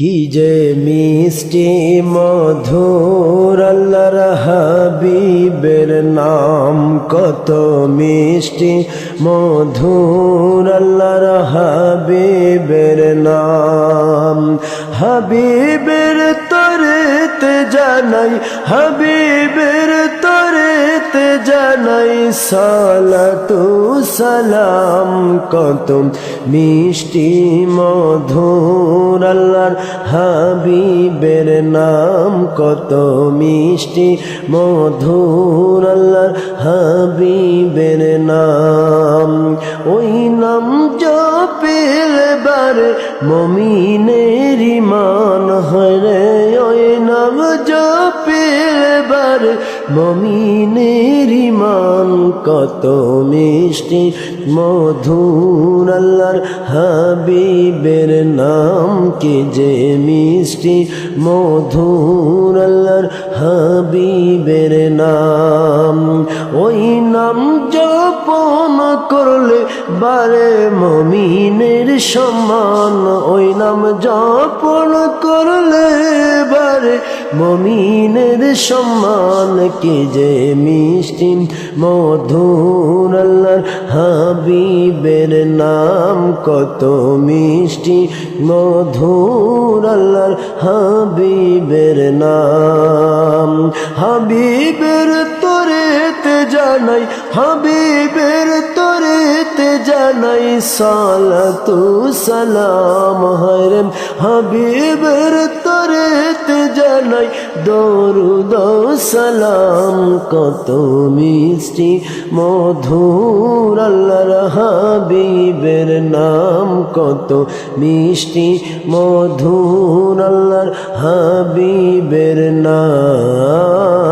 কি যে মিষ্টি মধুর আল্লাহর হাবিবের নাম, কত মিষ্টি মধুর আল্লাহর হাবিবের নাম। হাবিবের তরেতে জানাই, হাবিবের তরেতে জানাই সালাতু সালাম, কত মিষ্টি মধুর আল্লাহর হাবিবের নাম, কত মিষ্টি মধুর আল্লাহর হাবিবের নাম। ওই নাম জপেলে বারে মুমিনের ঈমান হয় রে, ওই নাম জপেলে বারে মুমিনের ঈমান, কত মিষ্টি মধুর আল্লাহর হাবিবের নাম, কি যে মিষ্টি মধুর আল্লাহর হাবিবের নাম। ওই নাম জপন করলে বারে মুমিনের সম্মান, ওই নাম জপন করলে বারে মুমিনের সম্মান, কি যে মিষ্টি মধুর আল্লাহর হাবিবের নাম, কত মিষ্টি মধুর আল্লাহর হাবিবের নাম। হাবিবের তরেতে জানাই, হাবিবের তরেতে জানাই সালাতু সালাম, হায়রে হাবিবের তরেতে জানাই দরুদ সালাম, কত মিষ্টি মধুর আল্লাহর হাবিবের নাম, কত মিষ্টি মধুর আল্লাহর হাবিবের নাম।